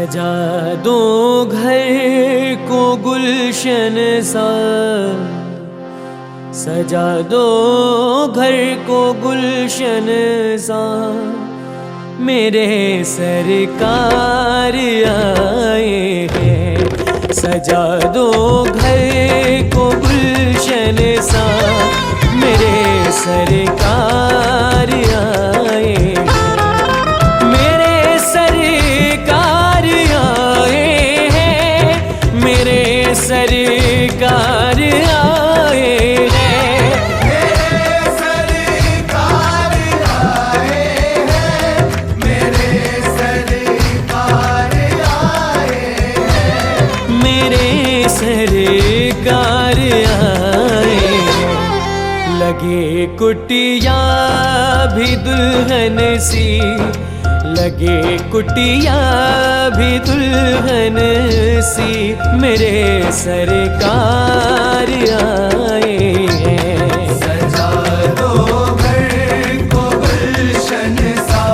सजा दो घर को गुलशन सा, सजा दो घर को गुलशन सा, मेरे सरकार आए हैं। सजा दो घर को गुलशन सा, मेरे सरकार आए हैं। मेरे सरकार आए हैं, मेरे सरकार आए हैं। सरकार आए लगे कुटिया भी दुल्हन सी, लगे कुटिया भी दुल्हन सी, मेरे सरकार आए हैं। सजा दो घर को गुलशन सा,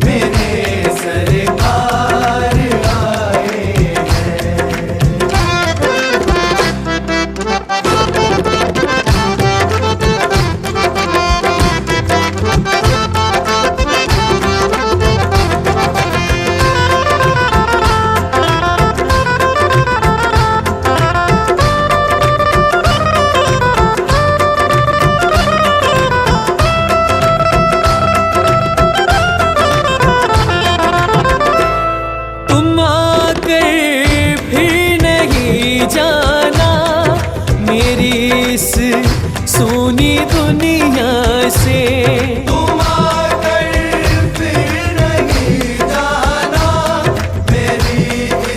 मेरे सरकार आए सोनी दुनिया से। तुम आकर फिर नहीं जाना मेरी इस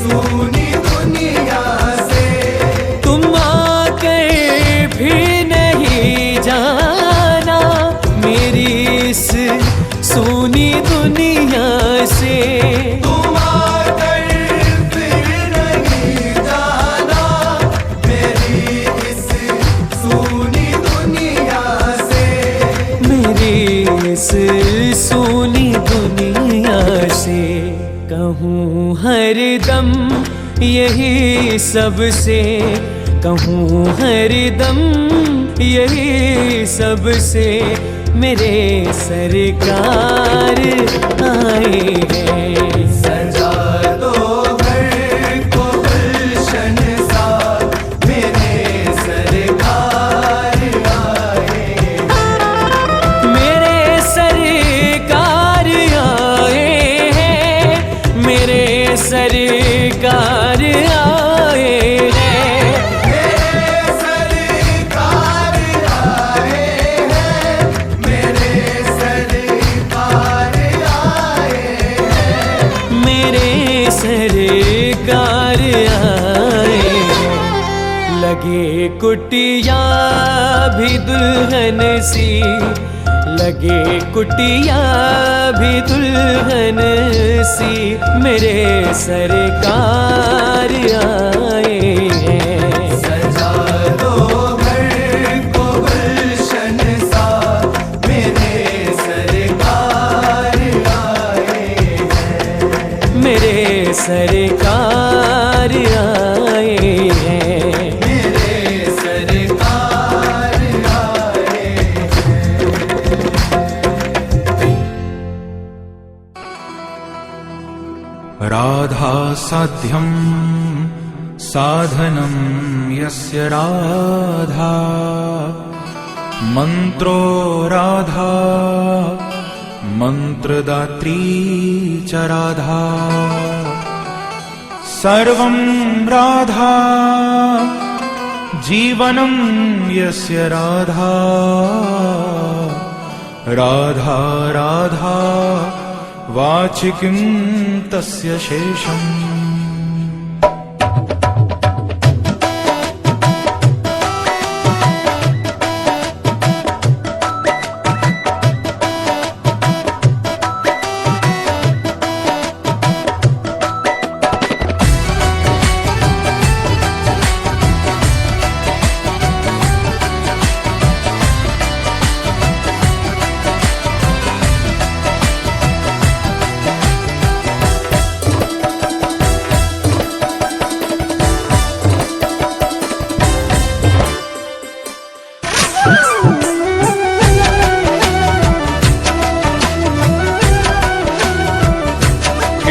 सोनी दुनिया से। तुम आकर फिर नहीं जाना मेरी इस सोनी दुनिया से। सोनी दुनिया से कहूँ हरदम यही सबसे, कहूँ हरदम यही सबसे, मेरे सरकार आए हैं। सजा दो घर को गुलशन सा, मेरे सरकार आए हैं। मेरे सरकार आए हैं, मेरे सरकार आए हैं। मेरे सरकार आए हैं, मेरे सरकार आए हैं। मेरे सरकार आए हैं लगे कुटिया भी दुल्हन सी, लगे कुटिया भी दुल्हन सी, मेरे सरकार आए हैं। सजा दो घर को गुलशन सा, मेरे सरकार आए हैं। मेरे सरकार आए हैं। मेरे सरकार आए हैं। राधा साध्यं साधनं यस्य राधा, मंत्रो राधा मंत्रदात्री च राधा। सर्वं राधा जीवनं यस्य राधा, राधा राधा वाचिकिं तस्य शेषम्।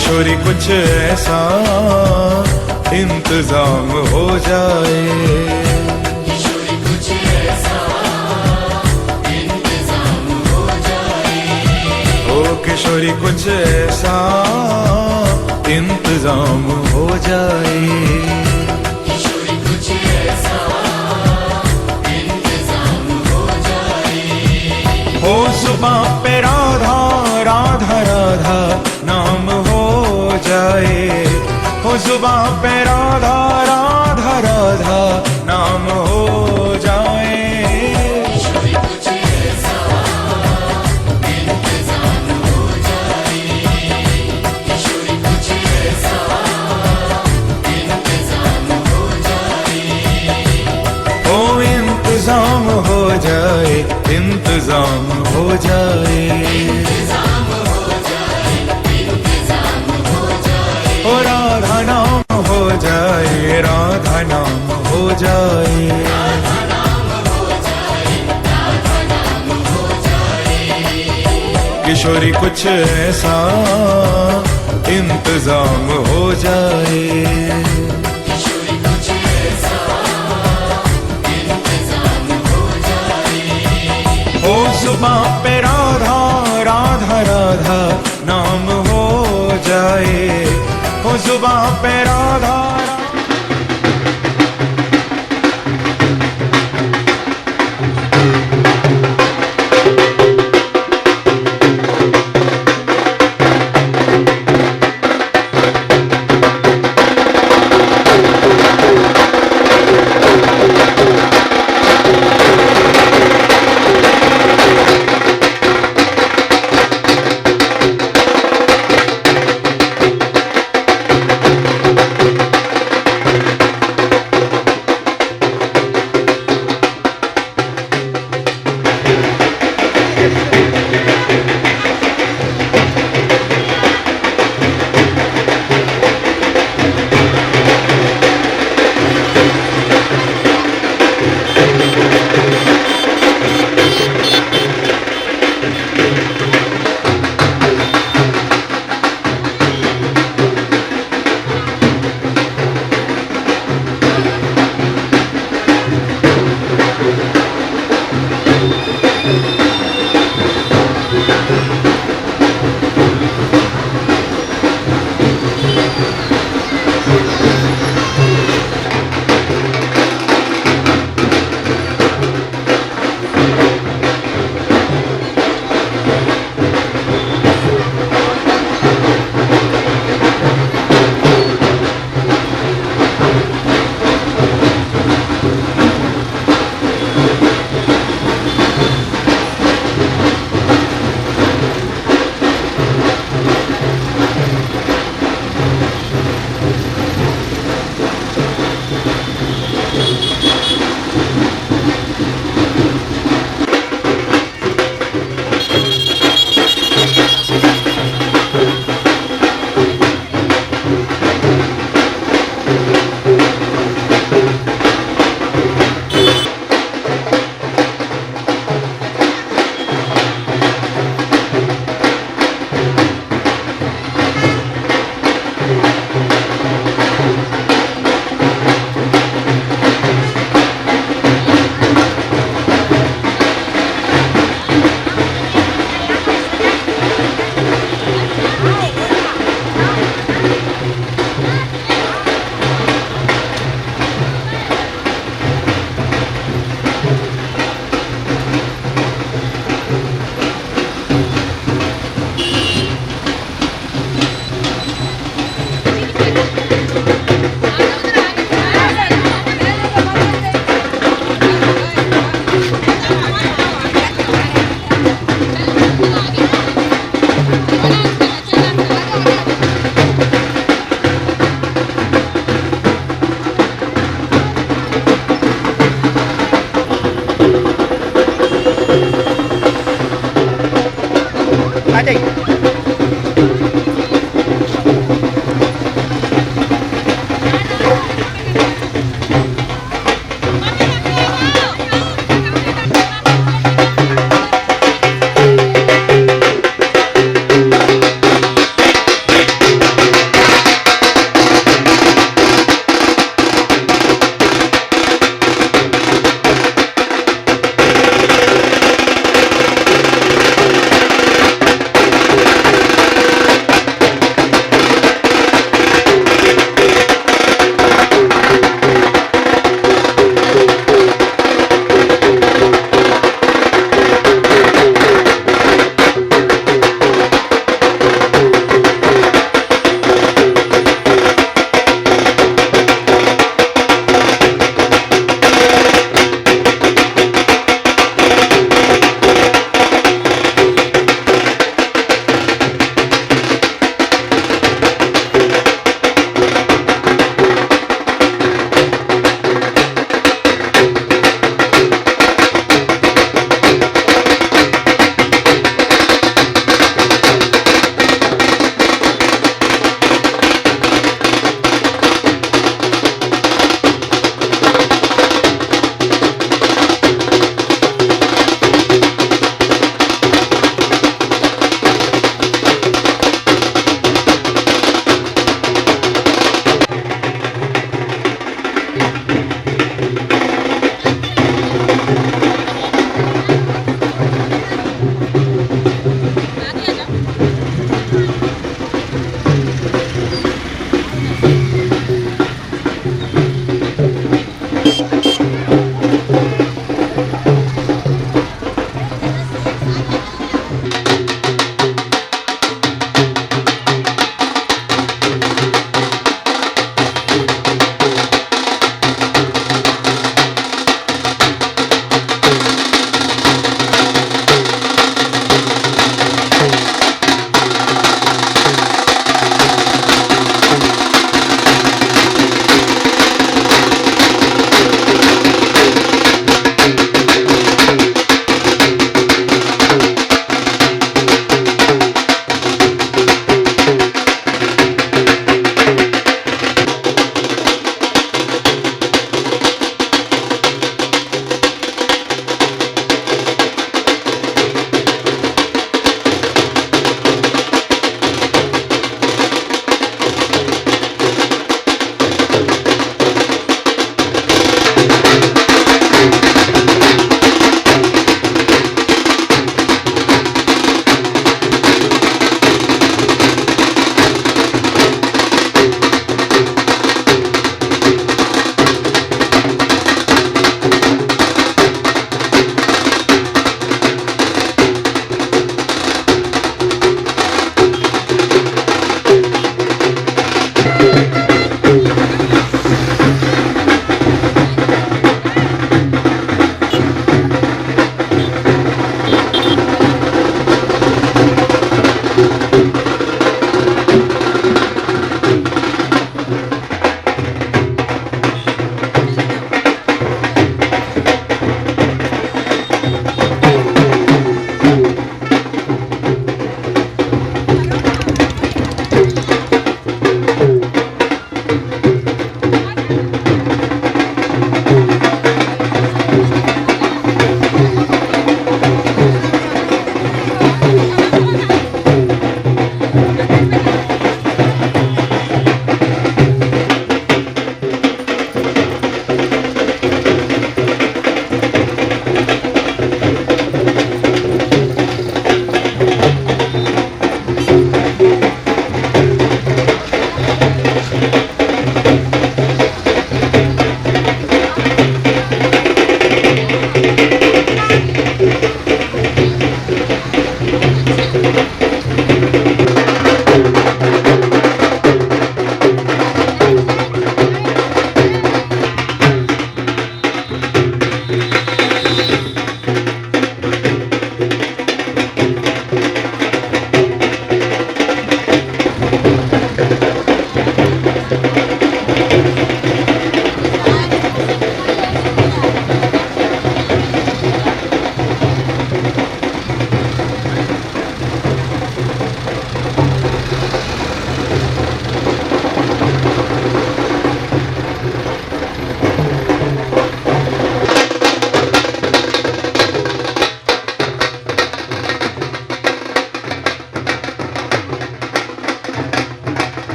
किशोरी कुछ ऐसा इंतजाम हो जाए, किशोरी कुछ ऐसा इंतजाम हो जाए, ओ किशोरी कुछ ऐसा इंतजाम हो जाए, किशोरी कुछ ऐसा इंतजाम हो जाए, हो जुबां पे राधा राधा राधा नाम हो जाए, हो जुबां पे राधा राधा राधा नाम हो जाए, किशोरी कुछ ऐसा इंतजाम हो जाए, किशोरी कुछ ऐसा इंतजाम हो जाए, हो इंतजाम हो जाए, इंतजाम हो जाए, इंतजाम हो जाए, इंतजाम हो जाए, ओ राधा नाम हो जाए, राधा नाम हो जाए, राधा नाम हो जाए, राधा नाम हो जाए, किशोरी कुछ ऐसा इंतजाम हो जाए, किशोरी कुछ ऐसा इंतजाम हो जाए, हो जुबां पे राधा राधा राधा नाम हो जाए, हो जुबां पे राधा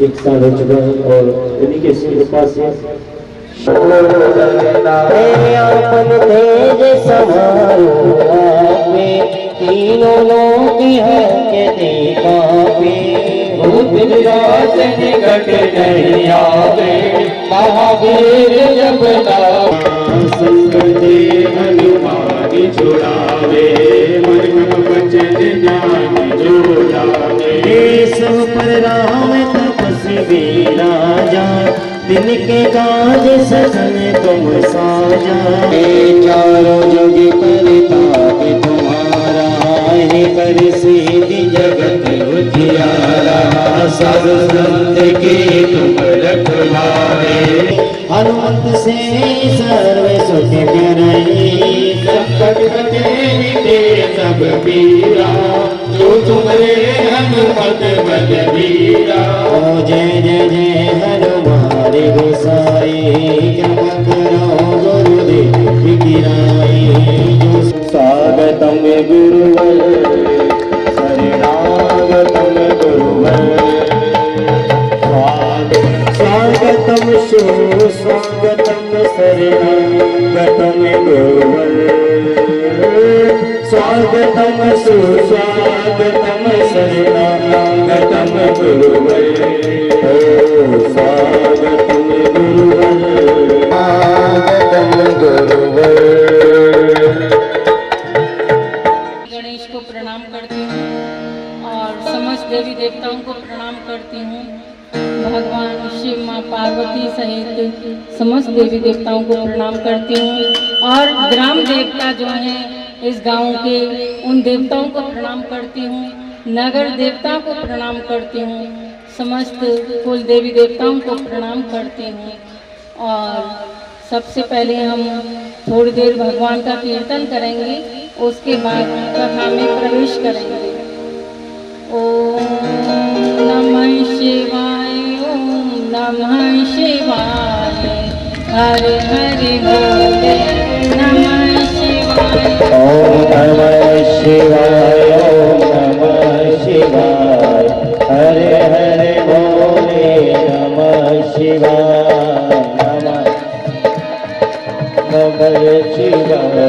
एक साल हो चुका है और उन्हीं के कृपा से अपन तेज समारो आपे तीनों लोग है के देखा पे भूत विराज निकट नहीं आवे महावीर जब संकट हनुमान छुड़ावे मन वचन ज्ञान जोड़ावे सब पर राम तपस्वी राजा दिन के काज सजन तुम साजा चारों जुग परिताप तुम्हारा है कर सिद्धि जगत उजियारा सब संत के तुम रखवारे हनुमंत से सर्व सुख करई संकट कटे मिटे सब पीरा जो तुम्हारे हनुमत बलवीरा जय जय जय हनुमान गोसाई कृपा करो गुरुदेव की राई जो स्वागतम गुरुवर शरणागतम गुरुवर स्वागतम सुस्वागतम शरणागतम गुरुवर स्वागतम सुस्वागतम शरणागतम गुरुवर स्वागतम गुरुवर स्वागतम गुरुवर। गणेश को प्रणाम करती हूँ और समस्त देवी देवताओं को प्रणाम करती हूँ। भगवान शिव माँ पार्वती सहित समस्त देवी देवताओं को प्रणाम करती हूँ और ग्राम देवता जो हैं इस गांव के उन देवताओं को प्रणाम करती हूँ। नगर देवता को प्रणाम करती हूँ। समस्त कुल देवी देवताओं को प्रणाम करती हूँ। और सबसे पहले हम थोड़ी देर भगवान का कीर्तन करेंगे, उसके बाद कथा में प्रवेश करेंगे। ओम नमः शिवाय, ओम नमः शिवाय, हरे हरे बोले नमः शिवाय। ओम नमः शिवाय, ओम नमः शिवाय, हरे हरे बोले नमः शिवाय। नमः शिवाय,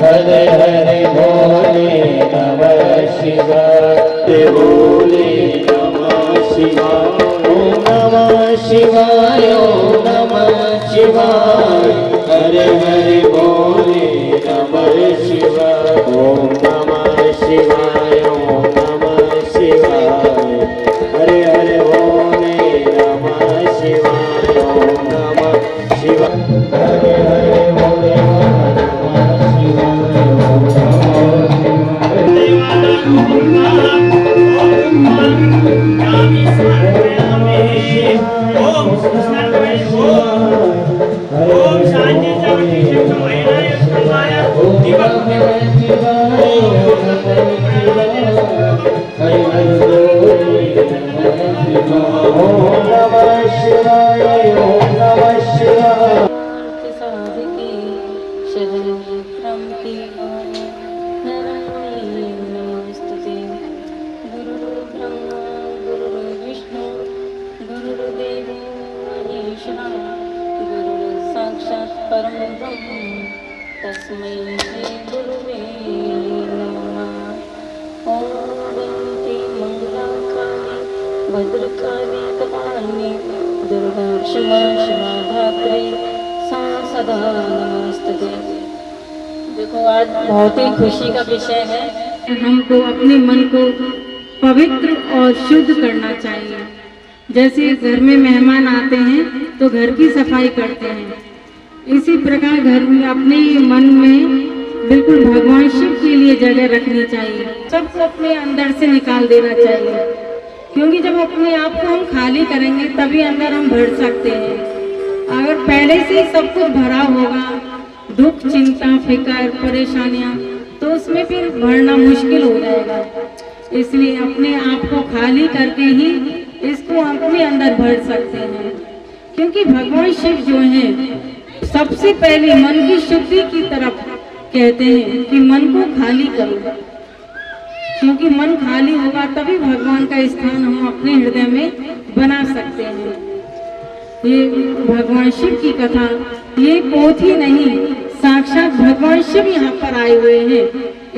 हरे हरे बोले नमः शिवाय, बोले नमः शिवाय। ओम नमः शिवाय, ओम नमः शिवाय, हरे हरे बोले नमः शिवाय। ओम नमः शिवाय। शिवाय ओम नमः शिवाय हरे हरे भोले नमः शिवाय ओम नमः शिवाय हरे हरे भोले नमः शिवाय ओम परम ब्रह्म तस्मै श्री गुरुवे नमः। ओम वन्दे मंगलाकाली भद्रकाली कपालिनी दुर्गा क्षमा क्षमा धात्री सा सदा नमस्तुते। देखो आज बहुत ही खुशी का विषय है। हमको अपने मन को पवित्र और शुद्ध करना चाहिए। जैसे घर में मेहमान आते हैं तो घर की सफाई करते हैं, इसी प्रकार घर में अपने मन में बिल्कुल भगवान शिव के लिए जगह रखनी चाहिए। सबको अपने अंदर से निकाल देना चाहिए, क्योंकि जब अपने आप को हम खाली करेंगे तभी अंदर हम भर सकते हैं। अगर पहले से सब कुछ भरा होगा, दुख चिंता फिक्र परेशानियां, तो उसमें फिर भरना मुश्किल हो जाएगा। इसलिए अपने आप को खाली करके ही इसको अपने अंदर भर सकते हैं। क्योंकि भगवान शिव जो है सबसे पहले मन की शुद्धि की तरफ कहते हैं कि मन को खाली करो, क्योंकि मन खाली होगा तभी भगवान का स्थान हम अपने हृदय में बना सकते हैं। ये भगवान शिव की कथा, ये पोथी नहीं, साक्षात भगवान शिव यहाँ पर आए हुए हैं।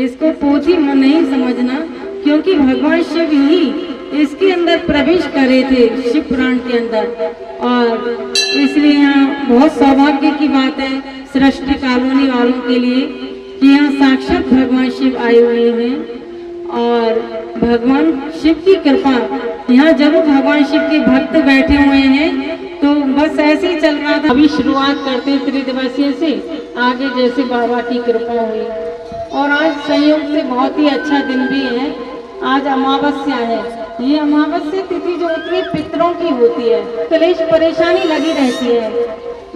इसको पोथी में नहीं समझना, क्योंकि भगवान शिव ही इसके अंदर प्रवेश करे थे, शिव पुराण के अंदर। और इसलिए यहाँ बहुत सौभाग्य की बात है सृष्टि कॉलोनी वालों के लिए कि यहाँ साक्षात भगवान शिव आए हुए हैं। और भगवान शिव की कृपा, यहाँ जरूर भगवान शिव के भक्त बैठे हुए हैं। तो बस ऐसे ही चल रहा था। अभी शुरुआत करते त्रिदिवसीय से, आगे जैसे बाबा की कृपा हुई। और आज संयोग से बहुत ही अच्छा दिन भी है। आज अमावस्या है। ये अमावस्या तिथि जो होती है पितरों की होती है। कलेश परेशानी लगी रहती है,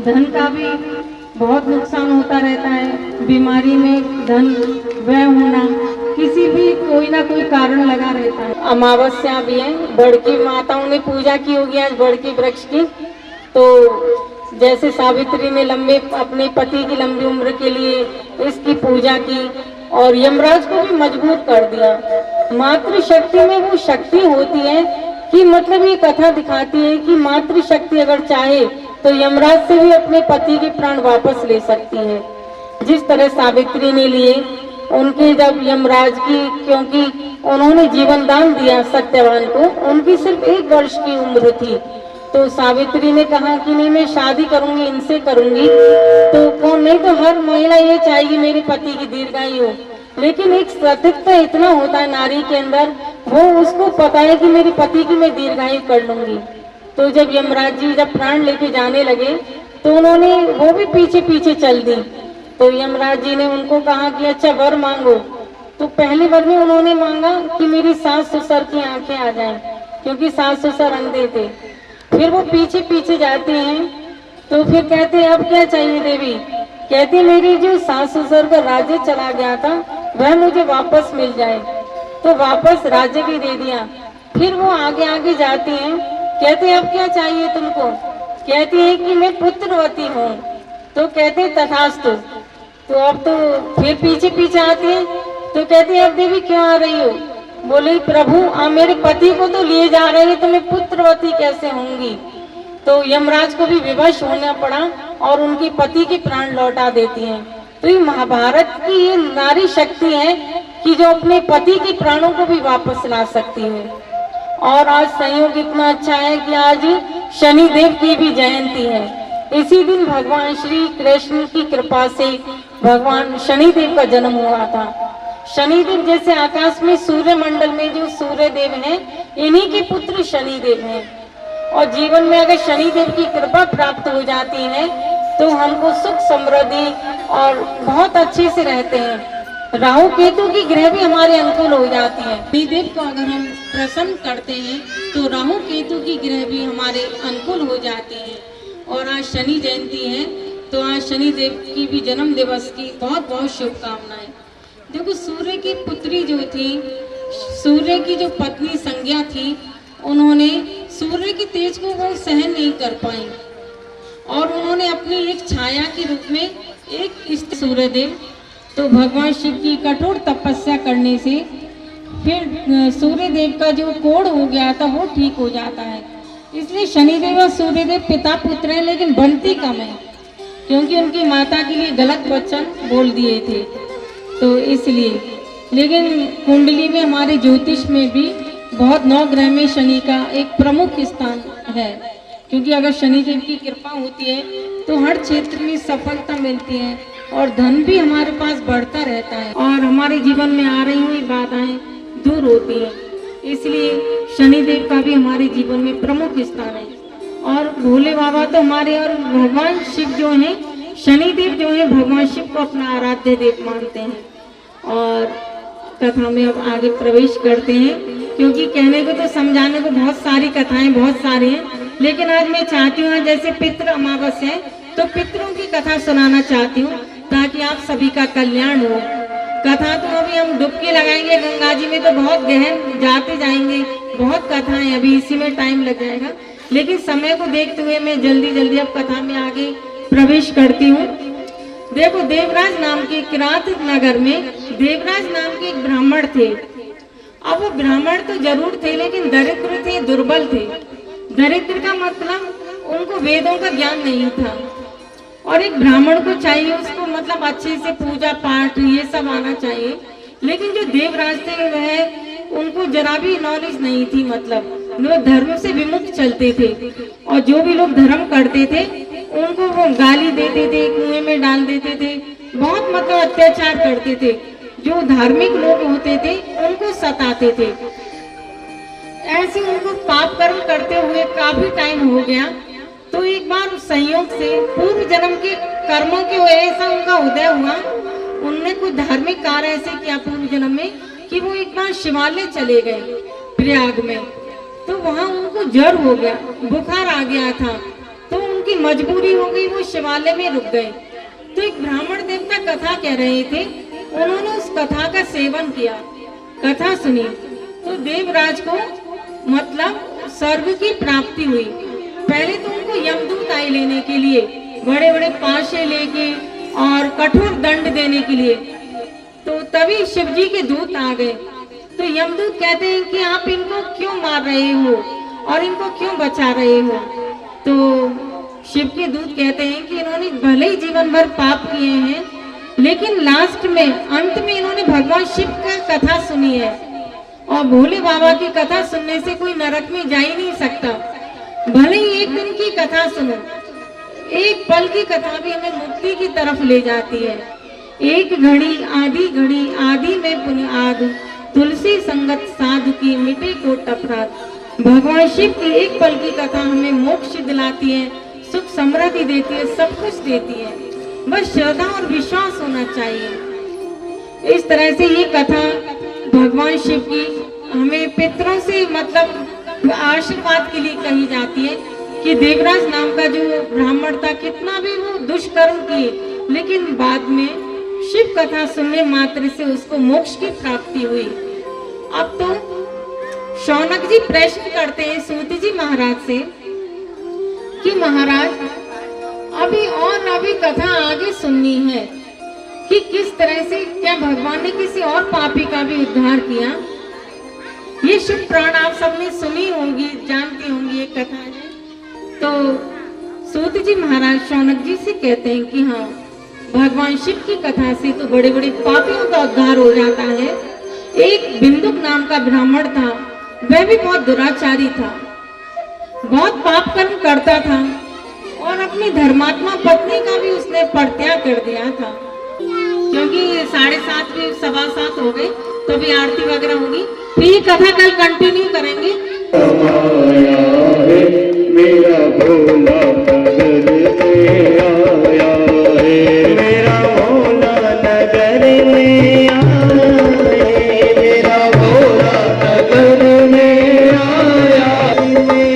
धन का भी बहुत नुकसान होता रहता है, बीमारी में धन व्यय होना, किसी भी कोई ना कोई कारण लगा रहता है। अमावस्या भी है। बड़की माताओं ने पूजा की होगी आज बड़की वृक्ष की। तो जैसे सावित्री ने अपने पति की लंबी उम्र के लिए इसकी पूजा की और यमराज को भी मजबूत कर दिया। मातृशक्ति में वो शक्ति होती है कि मतलब ये कथा दिखाती है कि मातृशक्ति अगर चाहे तो यमराज से भी अपने पति के प्राण वापस ले सकती है। जिस तरह सावित्री ने लिए, उनके जब यमराज की, क्योंकि उन्होंने जीवन दान दिया सत्यवान को, उनकी सिर्फ 1 वर्ष की उम्र थी। तो सावित्री ने कहा कि नहीं मैं शादी करूंगी, इनसे करूंगी। तो कौन नहीं, तो हर महिला ये चाहेगी मेरे पति की दीर्घायु हो। लेकिन एक सतर्कता इतना होता है नारी के अंदर, वो उसको पता है कि मेरे पति की मैं दीर्घायु कर लूंगी। तो जब यमराज जी जब प्राण लेके जाने लगे तो उन्होंने वो भी पीछे पीछे चल दी। तो यमराज जी ने उनको कहा कि अच्छा वर मांगो। तो पहले वर में उन्होंने मांगा कि मेरी सास ससुर की आंखें आ जाएं, क्योंकि सास ससुर अंधे थे। फिर वो पीछे पीछे जाते हैं तो फिर कहते हैं अब क्या चाहिए देवी? कहती मेरी जो सास ससुर का राज्य चला गया था वह मुझे वापस मिल जाए। तो वापस राज्य भी दे दिया। फिर वो आगे आगे जाती हैं, कहते अब क्या चाहिए तुमको? कहती है कि मैं पुत्रवती हूँ। तो कहते हैं तथास्तु। तो अब तो फिर पीछे पीछे आते हैं तो कहते हैं अब देवी क्यों आ रही हो? बोले प्रभु आप मेरे पति को तो लिए जा रहे हैं तो मैं पुत्रवती कैसे होंगी? तो यमराज को भी विवश होना पड़ा और उनके पति के प्राण लौटा देती हैं। तो ये महाभारत की ये नारी शक्ति है कि जो अपने पति के प्राणों को भी वापस ला सकती है। और आज संयोग इतना अच्छा है कि आज शनिदेव की भी जयंती है। इसी दिन भगवान श्री कृष्ण की कृपा से भगवान शनिदेव का जन्म हुआ था। शनिदेव जैसे आकाश में सूर्य मंडल में जो सूर्य देव हैं, इन्हीं के पुत्र शनिदेव हैं। और जीवन में अगर शनिदेव की कृपा प्राप्त हो जाती है तो हमको सुख समृद्धि और बहुत अच्छे से रहते हैं। राहु केतु की ग्रह भी हमारे अनुकूल हो जाती है। शनिदेव को अगर हम प्रसन्न करते हैं तो राहु केतु की ग्रह भी हमारे अनुकूल हो जाती है। और आज शनि जयंती है तो आज शनिदेव की भी जन्म दिवस की बहुत बहुत शुभकामनाएं। देखो, सूर्य की पुत्री जो थी, सूर्य की जो पत्नी संज्ञा थी, उन्होंने सूर्य की तेज को वो सहन नहीं कर पाई और उन्होंने अपनी एक छाया के रूप में एक सूर्यदेव, तो भगवान शिव की कठोर तपस्या करने से फिर सूर्यदेव का जो कोढ़ हो गया था वो ठीक हो जाता है। इसलिए शनिदेव और सूर्यदेव पिता पुत्र हैं, लेकिन बनती कम है क्योंकि उनकी माता के लिए गलत वचन बोल दिए थे, तो इसलिए। लेकिन कुंडली में हमारे ज्योतिष में भी बहुत 9 ग्रह में शनि का एक प्रमुख स्थान है, क्योंकि अगर शनिदेव की कृपा होती है तो हर क्षेत्र में सफलता मिलती है और धन भी हमारे पास बढ़ता रहता है और हमारे जीवन में आ रही हुई बाधाएं दूर होती हैं। इसलिए शनिदेव का भी हमारे जीवन में प्रमुख स्थान है। और भोले बाबा तो हमारे, और भगवान शिव जो हैं, शनिदेव जो है भगवान शिव को अपना आराध्य देव मानते हैं। और कथा में अब आगे प्रवेश करते हैं, क्योंकि कहने को तो समझाने को बहुत सारी कथाएं बहुत सारी हैं, लेकिन आज मैं चाहती हूँ जैसे पितृ अमावस्या है तो पितरों की कथा सुनाना चाहती हूँ ताकि आप सभी का कल्याण हो। कथा तो अभी हम डुबकी लगाएंगे गंगा जी में तो बहुत गहन जाते जाएंगे, बहुत कथाएं, अभी इसी में टाइम लग जाएगा, लेकिन समय को देखते हुए मैं जल्दी जल्दी अब कथा में आगे प्रवेश करती हूँ। देखो, देवराज नाम के किरात नगर में देवराज नाम के एक ब्राह्मण थे। अब वो ब्राह्मण तो जरूर थे लेकिन दरिद्र थे, दुर्बल थे। दरिद्र का मतलब उनको वेदों का ज्ञान नहीं था और एक ब्राह्मण को चाहिए उसको मतलब अच्छे से पूजा पाठ ये सब आना चाहिए, लेकिन जो देवराज थे वह उनको जरा भी नॉलेज नहीं थी, मतलब वो धर्म से विमुख चलते थे और जो भी लोग धर्म करते थे उनको वो गाली देते थे, कुएं में डाल देते थे, बहुत मतलब अत्याचार करते थे। जो धार्मिक लोग होते थे उनको सताते थे। ऐसे उनको पाप कर्म करते हुए काफी टाइम हो गया, तो एक बार संयोग से पूर्व जन्म के कर्मों की वजह से उनका उदय हुआ। उनने कुछ धार्मिक कार्य ऐसे किया पूर्व जन्म में कि वो एक बार शिवालय चले गए प्रयाग में, तो वहां उनको ज्वर हो गया, बुखार आ गया था, तो उनकी मजबूरी हो गई, वो शिवालय में रुक गए। तो एक ब्राह्मण देवता कथा कह रहे थे, उन्होंने उस कथा का सेवन किया, कथा सुनी, तो देवराज को मतलब स्वर्ग की प्राप्ति हुई। पहले तो उनको यमदूत आए लेने के लिए, बड़े बड़े पाशे लेके और कठोर दंड देने के लिए, तो तभी शिव जी के दूत आ गए। तो यमदूत कहते हैं कि आप इनको क्यों मार रहे हो और इनको क्यों बचा रहे हो। तो शिव के दूत कहते हैं कि इन्होंने भले ही जीवन भर पाप किए हैं, लेकिन लास्ट में अंत में इन्होंने भगवान शिव का कथा सुनी है, और भोले बाबा की कथा सुनने से कोई नरक में जा ही नहीं सकता। भले ही एक दिन की कथा सुनो, एक पल की कथा भी हमें मुक्ति की तरफ ले जाती है। एक घड़ी आदि में पुण्य आग, तुलसी संगत साधु की मिटे कोट अपराध। भगवान शिव की एक पल की कथा हमें मोक्ष दिलाती है, सुख समृद्धि देती है, सब कुछ देती है, बस श्रद्धा और विश्वास होना चाहिए। इस तरह से ये कथा भगवान शिव की हमें पितरों से मतलब आशीर्वाद के लिए कही जाती है कि देवराज नाम का जो ब्राह्मण था, कितना भी वो दुष्कर्म किए, लेकिन बाद में शिव कथा सुनने मात्र से उसको मोक्ष की प्राप्ति हुई। अब तो शौनक जी प्रश्न करते हैं सूत जी महाराज से कि महाराज अभी कथा आगे सुननी है कि किस तरह से क्या भगवान ने किसी और पापी का भी उद्धार किया। ये शुभ प्राण आप सबने सुनी होंगी, जानती होंगी ये कथा है। तो सूत जी महाराज शौनक जी से कहते हैं कि हाँ, भगवान शिव की कथा से तो बड़े बड़े पापियों का उद्धार हो जाता है। एक बिंदुक नाम का ब्राह्मण था, वह भी बहुत दुराचारी था, बहुत पाप कर्म करता था और अपनी धर्मात्मा पत्नी का भी उसने परित्याग कर दिया था, क्योंकि 7:30 भी 7:15 हो गए, तो अभी आरती वगैरह होगी, फिर ये कथा कल कंटिन्यू करेंगे। समाया है मेरा भोला नगर में आया है, मेरा भोला नगर में आया है, मेरा भोला नगर में आया है,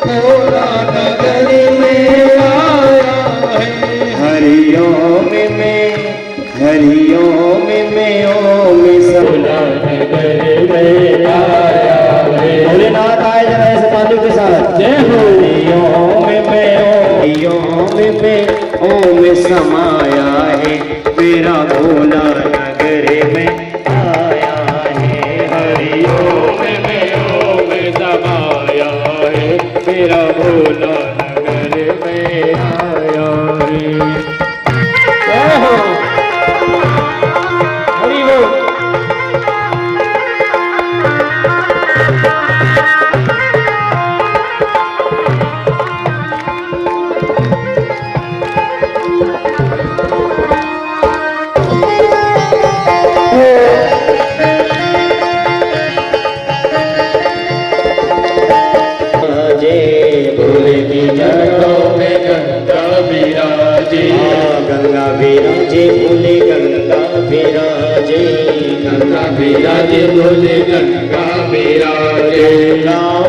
भोला नगर में आया है। हरिओम में ओम भोला नगर में आया है। भोलेनाथ आए जरा ऐसे तालियों के साथ, जय हो। ओम में ओम समाया है, मेरा भोला नगर में आया है। हरि ओम में ओम समाया है, मेरा भोला नगर में आया है। जय हो। हरि बोल। भोले की जड़ों में गंगा विराजे, गंगा विराजे भोले गंगा विराजे, गंगा विराजे भोले गंगा विराजे। गाँव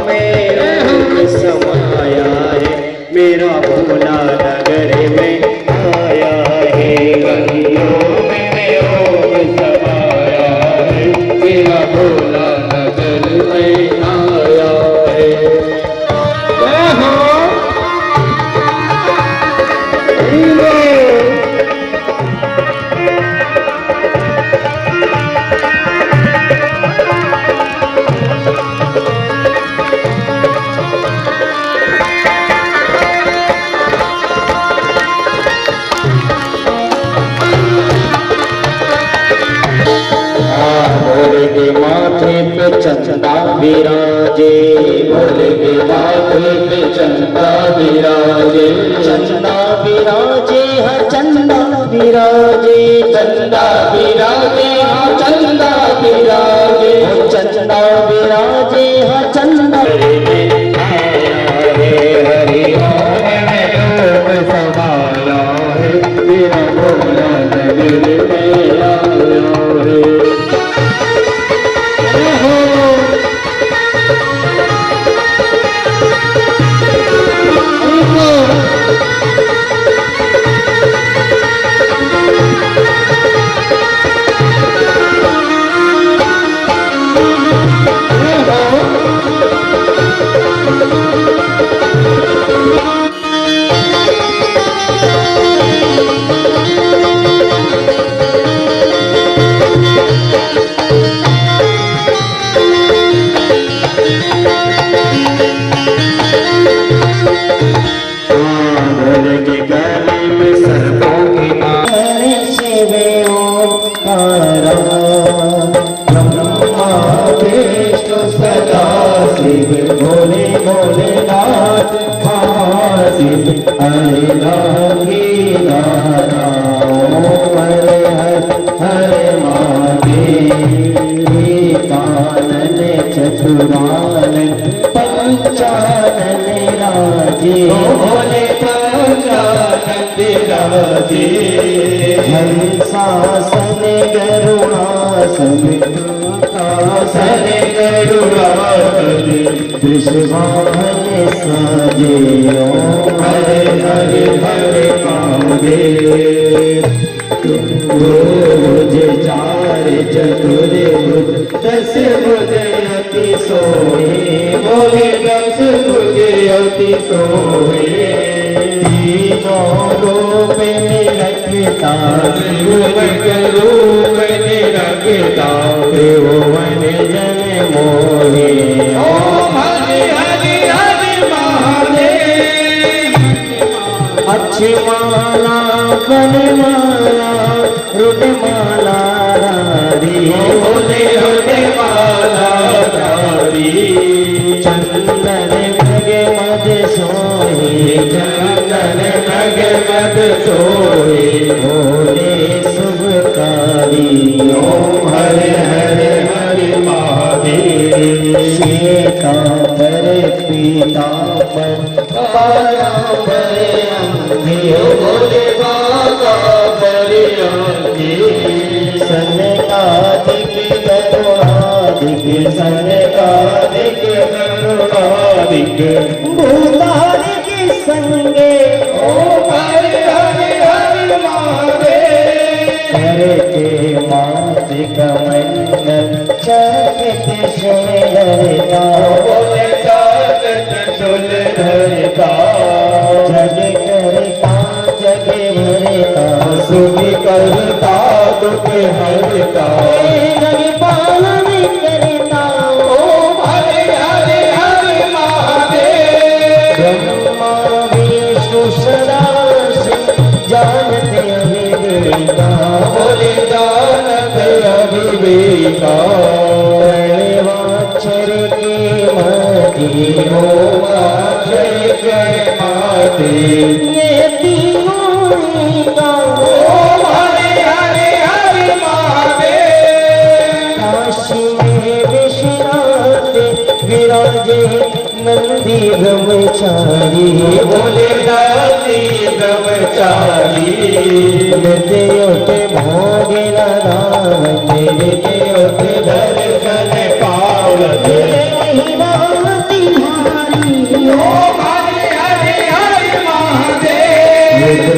में रंग समाया है, मेरा भोला नगर में आया है। गंगों में ओम समाया है, मेरा भोला नगर में आया है। जय हो। भोले के माथे पे चंदा विराजे, भोले के माथे पे चंदा विराजे, चंदा विराजे हर चंदा विराजे, चंदा विराजे हर चंदा विराजे, चंदा विराजे हर चंदा। हरि ओम में ओम समाया है, मेरा भोला नगर में आया है। भोले भोलेनाथ महाशिव हरे रागी हरे हरे महादेव कानन चतुरानन पंचानन राजे, भोले पंचानन राजे। हंसासन गरुड़ासन सन गरुड़ासन वृषवाहन साजे, हरे हरे हरे महादेव। रोज चार चतुर दस बुध अति सोहे, बोले 10 बुध अति सोहे। तीनों रूप निरखता रूप निरखता, त्रिभुवन जन मोहे। ओम हरि हरि हरि महादेव। अच्छी माला बनमाला रुडमाला रारी, बोले रुडमाला रारी। चंदन मग मद सोहे, चंदन मग जगमग सोए भोले शुभकारी ओम हरे हरे हरे महादेव श्वेतांबर पीतांबर पीतांबर अंगे भोले बाबा बड़े अंगे सनकादिक गरुड़ादिक सनकादिक गरुड़ादिक भूतादिक संगे ओम हरे हरे हरे महादेव करते मातिक मंगल चकित सुंदरता बोले चकित सुंदरता जग करता जग भरता सुख करता दुख हरता जग पालन करता ओम हरे हरे हरे महादेव ब्रह्मा विष्णु सदा शिव जानते अविवेका बोले जानते अविवेका प्रणवाक्षर के माते ओमाक्षर के माते ये तीनों का ओम हरे हरे हरे महादेव काशी में विश्वनाथ विराजे नंदी ब्रह्मचारी बोले नंदी ब्रह्मचारी देवते भोगे नारायण देवते दर्शन पावते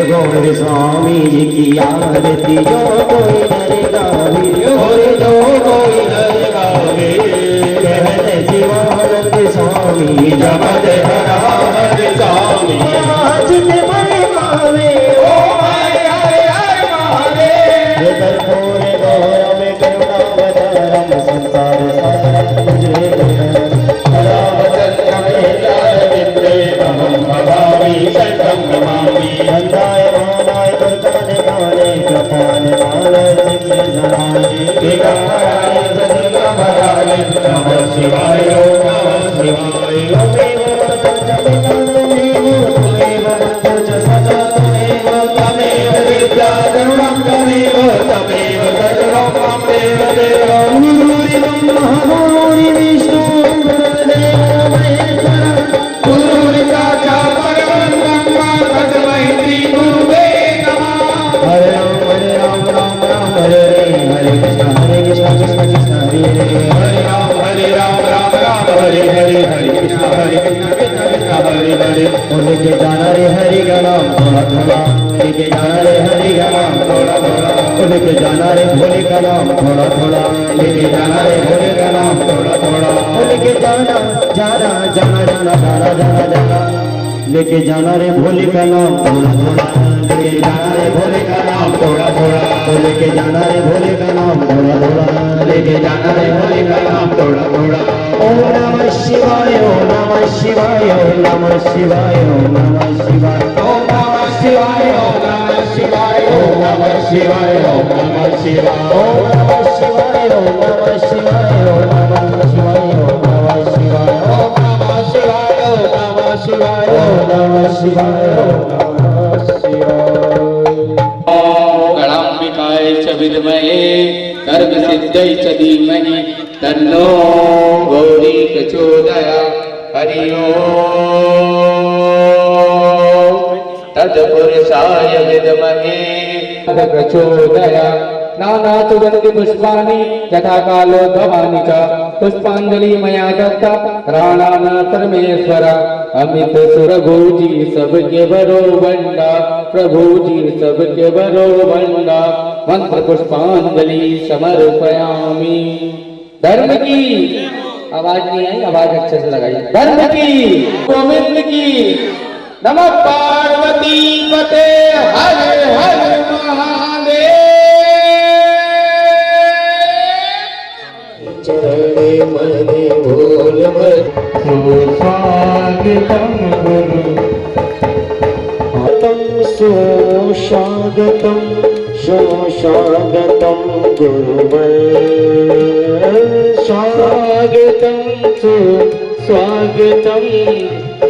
गौर स्वामी जी की आरती जो कोई नर गावे और जो कोई नर गावे कहते शिवानंद स्वामी जगत हरानंद स्वामी चित बड़े पावे ओ हरे हरे हरे महादेव कर्पूर गौरव करुणावतारम संसार सारम मुझे रामचंद्र में लाल विद्रे अहम भवामी शतम नमामि वंदाय मानाय दुर्गाने गाने कृपान मालय सिंह सराय केदाराय सदगमराय नमः शिवाय नमः शिवाय तमेव तुझ सदा तमेव तमेव विद्या करुणं तमेव तमेव सर्वं तमेव देवं गुरुरि ब्रह्मा गुरुरि विष्णु गुरुर्देव महेश्वर गुरुरि साक्षात् परब्रह्म तस्मै श्री गुरुवे नमः हरे राम राम राम हरे हरे कृष्ण कृष्ण कृष्ण हरे हरे राम राम हरे हरे कृष्ण कृष्ण हरे हरे लेके जाना रे हरि का नाम थोड़ा थोड़ा लेके जाना रे हरि का नाम थोड़ा थोड़ा लेके जाना रे भोले का नाम थोड़ा थोड़ा लेके जाना रे भोले का नाम थोड़ा थोड़ा लेके जाना जाना जाना जाना जाना जाना जाना लेके जाना रे भोले का नाम थोड़ा थोड़ा लेके जाना रे भोले का नाम थोड़ा थोड़ा लेके जाना रे भोले का नाम थोड़ा थोड़ा लेके जाना रे भोले का नाम थोड़ा थोड़ा ओम नमः शिवाय ओम नमः शिवाय ओम नमः शिवाय ओम नमः शिवाय ओम नमः शिवाय ओम नमः शिवाय ओम नमः शिवाय ओम नमः शिवाय ओम नमः शिवाय ओम नमः शिवाय ओम नमः शिवाय ओम नमः शिवाय ओम नमः शिवाय ओम नमः शिवाय ओम नमः शिवाय ओम नमः शिवाय गणाम्बिकाय च विद्महे सर्वसिद्ध्यै च धीमहि तन्नो गौरी प्रचोदयात् हरि ओम तत्पुरुषाय विद्महे प्रचोदयात् नाना सुगंधि पुष्पाणि यथा कालोद्भवानि च पुष्पांजलि मया दत्ता प्राणान परमेश्वर अमित सुरभुजी सबके बरो बंडा प्रभुजी सबके बरो बंडा मंत्र पुष्पांजलि समर्पयामि। धर्म की आवाज नहीं आई, आवाज अच्छे से लगाइए। धर्म की गोविंद की नमः पार्वती पते हर हर महादेव। चरणे मने बोल मत सुस्वागतम गुरु सुस्वागतम सुस्वागतम गुरुवर स्वागतम सुस्वागतम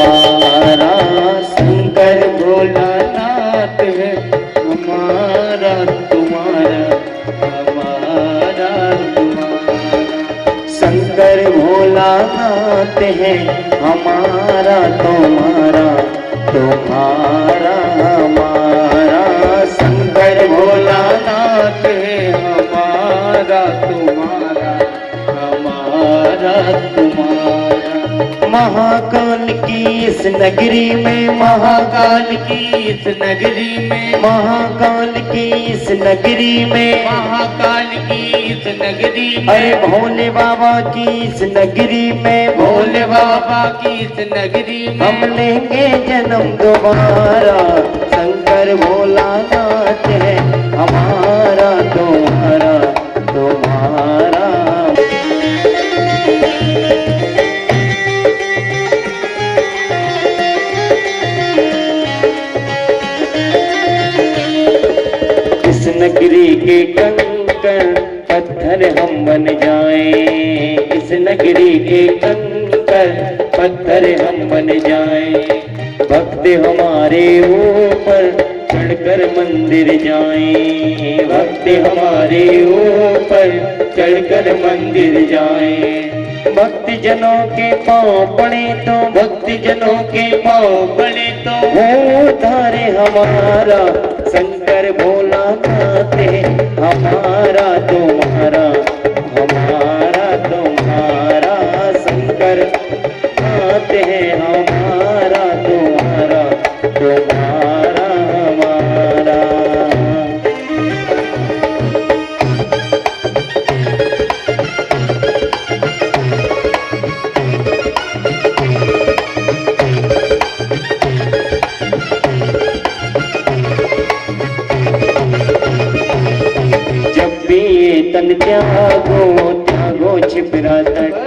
हमारा शंकर भोलानाथ है हमारा तुम्हारा हमारा तुम्हारा शंकर भोलानाथ है हमारा तुम्हारा तुम्हारा हमारा शंकर भोलानाथ है हमारा तुम्हारा हमारा तुम्हारा महाकाल की इस नगरी में महाकाल की इस नगरी में महाकाल की इस नगरी में महाकाल की इस नगरी में अरे भोले बाबा की इस नगरी में भोले बाबा की इस नगरी में हम लेंगे जन्म दोबारा शंकर भोलानाथ है हमारा तुम्हारा तुम्हारा इस नगरी के कंकड़ पत्थर हम बन जाएं इस नगरी के कंकड़ पत्थर हम बन जाएं भक्त हमारे ऊपर चढ़कर मंदिर जाएं भक्त हमारे ऊपर चढ़कर मंदिर जाएं भक्त जनों के पाँव पड़े तो भक्त जनों के पाँव पड़े तो हो धारे हमारा शंकर भोलानाथ है हमारा तुम्हारा हमारा तुम्हारा शंकर नाथ है हमारा तुम्हारा तुम्हारा हमारा जब भी ये तन त्यागो त्यागो छिपरा तट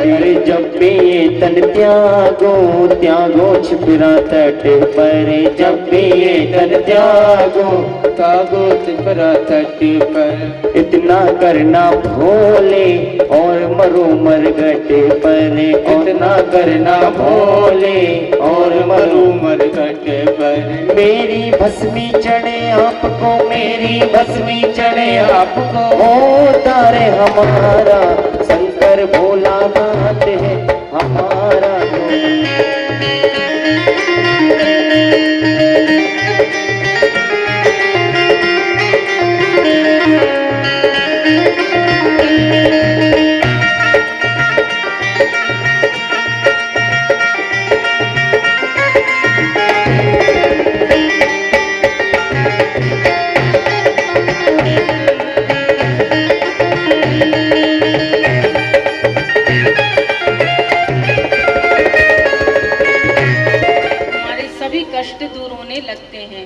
जब भी ये तन त्यागो त्यागो छिपरा तट पर जब भी ये तन त्यागो त्यागो छिपरा तट पर इतना करना भोले और मरो मरघट पर इतना करना भोले और मरो मरघट पर मेरी भस्मी चढ़े आपको मेरी भस्मी चढ़े आपको हो तारे हमारा शंकर भोलानाथ है हमारा लगते हैं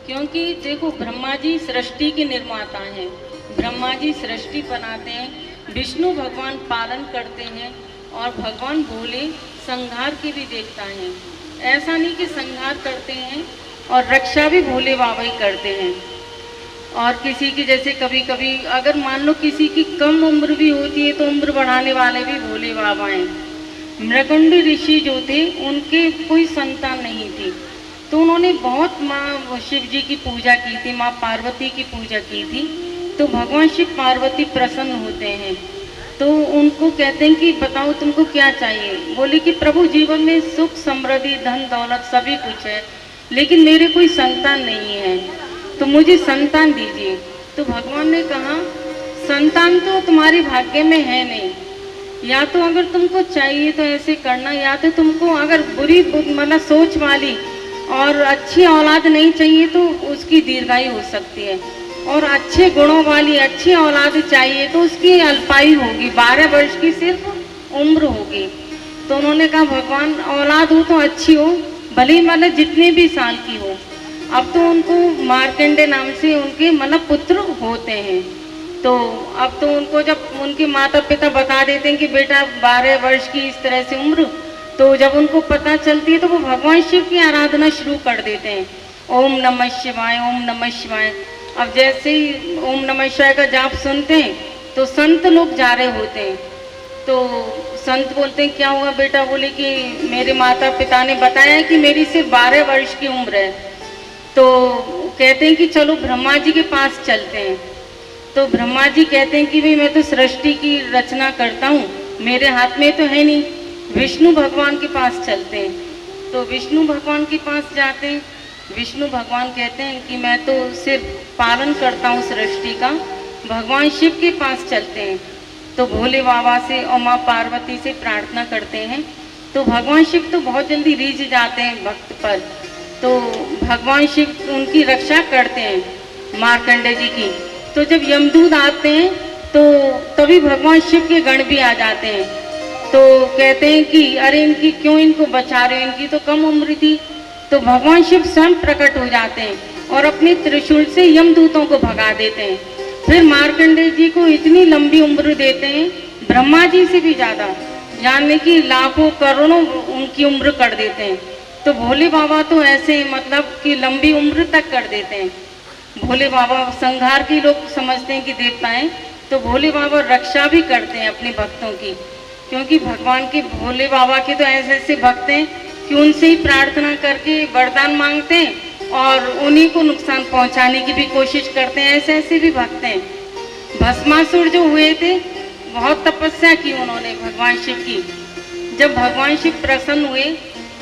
क्योंकि देखो ब्रह्मा जी सृष्टि के निर्माता हैं ब्रह्मा जी सृष्टि बनाते हैं विष्णु भगवान पालन करते हैं और भगवान भोले संहार के भी देवता हैं ऐसा नहीं कि संहार करते हैं और रक्षा भी भोले बाबा ही करते हैं और किसी की जैसे कभी कभी अगर मान लो किसी की कम उम्र भी होती है तो उम्र बढ़ाने वाले भी भोले बाबा हैं मृगंड ऋषि जो थे उनके कोई संतान नहीं थी तो उन्होंने बहुत माँ शिव जी की पूजा की थी माँ पार्वती की पूजा की थी तो भगवान शिव पार्वती प्रसन्न होते हैं तो उनको कहते हैं कि बताओ तुमको क्या चाहिए बोले कि प्रभु जीवन में सुख समृद्धि धन दौलत सभी कुछ है लेकिन मेरे कोई संतान नहीं है तो मुझे संतान दीजिए तो भगवान ने कहा संतान तो तुम्हारे भाग्य में है नहीं या तो अगर तुमको चाहिए तो ऐसे करना या तो तुमको अगर बुरी मतलब सोच वाली और अच्छी औलाद नहीं चाहिए तो उसकी दीर्घायु हो सकती है और अच्छे गुणों वाली अच्छी औलाद चाहिए तो उसकी अल्पायु होगी 12 वर्ष की सिर्फ उम्र होगी तो उन्होंने कहा भगवान औलाद हो तो अच्छी हो भले मतलब जितने भी साल की हो अब तो उनको मार्कंडे नाम से उनके मतलब पुत्र होते हैं तो अब तो उनको जब उनके माता पिता बता देते हैं कि बेटा 12 वर्ष की इस तरह से उम्र तो जब उनको पता चलती है तो वो भगवान शिव की आराधना शुरू कर देते हैं ओम नमः शिवाय ओम नमः शिवाय अब जैसे ही ओम नमः शिवाय का जाप सुनते हैं तो संत लोग जा रहे होते हैं तो संत बोलते हैं क्या हुआ बेटा? बोले कि मेरे माता पिता ने बताया कि मेरी सिर्फ 12 वर्ष की उम्र है। तो कहते हैं कि चलो ब्रह्मा जी के पास चलते हैं। तो ब्रह्मा जी कहते हैं कि भाई मैं तो सृष्टि की रचना करता हूँ, मेरे हाथ में तो है नहीं, विष्णु भगवान के पास चलते हैं। तो विष्णु भगवान के पास जाते हैं। विष्णु भगवान कहते हैं कि मैं तो सिर्फ पालन करता हूँ सृष्टि का। भगवान शिव के पास चलते हैं। तो भोले बाबा से और माँ पार्वती से प्रार्थना करते हैं। तो भगवान शिव तो बहुत जल्दी रीझ जाते हैं भक्त पर। तो भगवान शिव उनकी रक्षा करते हैं मार्कंडे जी की। तो जब यमदूत आते हैं तो तभी भगवान शिव के गण भी आ जाते हैं। तो कहते हैं कि अरे इनकी क्यों इनको बचा रहे हो, इनकी तो कम उम्र थी। तो भगवान शिव स्वयं प्रकट हो जाते हैं और अपने त्रिशूल से यमदूतों को भगा देते हैं। फिर मार्कंडेय जी को इतनी लंबी उम्र देते हैं, ब्रह्मा जी से भी ज़्यादा, यानी कि लाखों करोड़ों उनकी उम्र कर देते हैं। तो भोले बाबा तो ऐसे मतलब कि लंबी उम्र तक कर देते हैं। भोले बाबा संहार की लोग समझते हैं कि देवता हैं, तो भोले बाबा रक्षा भी करते हैं अपने भक्तों की, क्योंकि भगवान के भोले बाबा के तो ऐसे ऐसे भक्त हैं कि उनसे ही प्रार्थना करके वरदान मांगते हैं और उन्हीं को नुकसान पहुंचाने की भी कोशिश करते हैं। ऐसे ऐसे भी भक्त हैं। भस्मासुर जो हुए थे, बहुत तपस्या की उन्होंने भगवान शिव की। जब भगवान शिव प्रसन्न हुए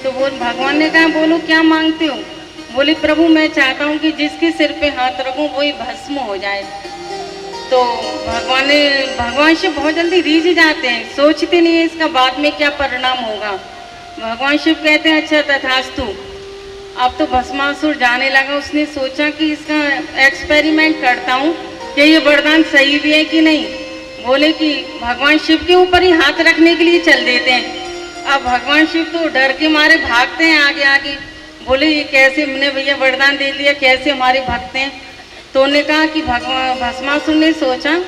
तो वो भगवान ने कहा बोलो क्या मांगते हो? बोले प्रभु मैं चाहता हूँ कि जिसके सिर पे हाथ रखूँ वही भस्म हो जाए। तो भगवान शिव बहुत जल्दी रीझ जाते हैं, सोचते नहीं है इसका बाद में क्या परिणाम होगा। भगवान शिव कहते हैं अच्छा तथास्तु। अब तो भस्मासुर जाने लगा, उसने सोचा कि इसका एक्सपेरिमेंट करता हूँ कि ये वरदान सही भी है कि नहीं। बोले कि भगवान शिव के ऊपर ही हाथ रखने के लिए चल देते हैं। अब भगवान शिव तो डर के मारे भागते हैं आगे आगे। बोले ये कैसे, हमने भैया वरदान दे दिया, कैसे हमारे भक्त हैं। तो उन्होंने कहा कि भस्मासुर ने सोचा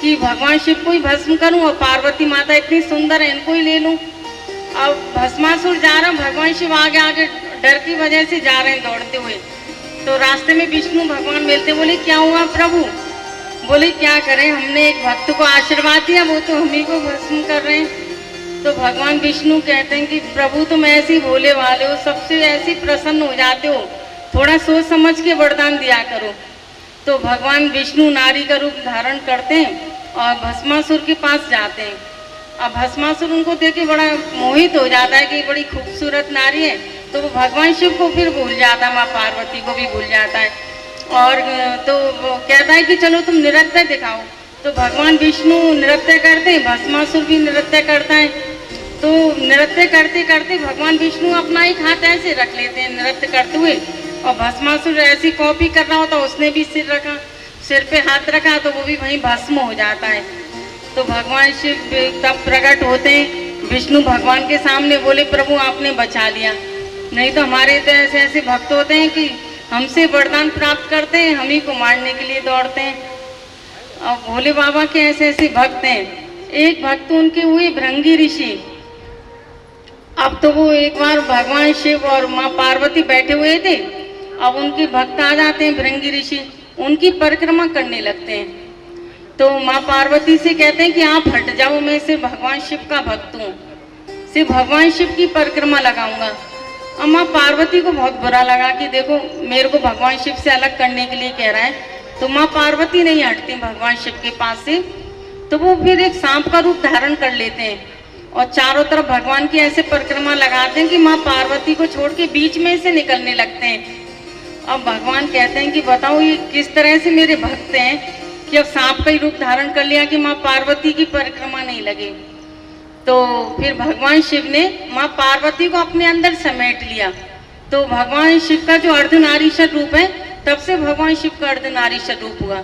कि भगवान शिव को ही भस्म करूं और पार्वती माता इतनी सुंदर है इनको ही ले लूं। अब भस्मासुर जा रहा, भगवान शिव आगे आगे डर की वजह से जा रहे हैं दौड़ते हुए। तो रास्ते में विष्णु भगवान मिलते, बोले क्या हुआ प्रभु? बोले क्या करें, हमने एक भक्त को आशीर्वाद दिया, वो तो हम ही को भस्म कर रहे हैं। तो भगवान विष्णु कहते हैं कि प्रभु तुम ऐसे ही भोले वाले हो, सबसे ऐसे प्रसन्न हो जाते हो, थोड़ा सोच समझ के वरदान दिया करो। तो भगवान विष्णु नारी का रूप धारण करते हैं और भस्मासुर के पास जाते हैं। अब भस्मासुर उनको देख के बड़ा मोहित हो जाता है कि बड़ी खूबसूरत नारी है। तो वो भगवान शिव को फिर भूल जाता है, माँ पार्वती को भी भूल जाता है। और तो वो कहता है कि चलो तुम नृत्य दिखाओ। तो भगवान विष्णु नृत्य करते हैं, भस्मासुर भी नृत्य करता है। तो नृत्य करते करते भगवान विष्णु अपना एक हाथ ऐसे रख लेते हैं नृत्य करते हुए, और भस्मासुर ऐसी कॉपी कर रहा होता, उसने भी सिर पे हाथ रखा तो वो भी वहीं भस्म हो जाता है। तो भगवान शिव तब प्रकट होते हैं विष्णु भगवान के सामने, बोले प्रभु आपने बचा लिया, नहीं तो हमारे तो ऐसे ऐसे भक्त होते हैं कि हमसे वरदान प्राप्त करते हैं, हम ही को मारने के लिए दौड़ते हैं। और भोले बाबा के ऐसे ऐसे भक्त हैं। एक भक्त उनके हुए भृंगी ऋषि। अब तो वो एक बार भगवान शिव और माँ पार्वती बैठे हुए थे, अब उनके भक्त आ जाते हैं भृंगी ऋषि, उनकी परिक्रमा करने लगते हैं। तो माँ पार्वती से कहते हैं कि आप हट जाओ, मैं सिर्फ भगवान शिव का भक्त हूँ, सिर्फ भगवान शिव की परिक्रमा लगाऊंगा। अब माँ पार्वती को बहुत बुरा लगा कि देखो मेरे को भगवान शिव से अलग करने के लिए कह रहा है। तो माँ पार्वती नहीं हटती भगवान शिव के पास से। तो वो फिर एक सांप का रूप धारण कर लेते हैं और चारों तरफ भगवान की ऐसे परिक्रमा लगाते हैं कि माँ पार्वती को छोड़ के बीच में से निकलने लगते हैं। अब भगवान कहते हैं कि बताओ ये किस तरह से मेरे भक्त हैं कि अब सांप का ही रूप धारण कर लिया कि माँ पार्वती की परिक्रमा नहीं लगे। तो फिर भगवान शिव ने माँ पार्वती को अपने अंदर समेट लिया। तो भगवान शिव का जो अर्धनारीश्वर रूप है, तब से भगवान शिव का अर्धनारीश्वर रूप हुआ।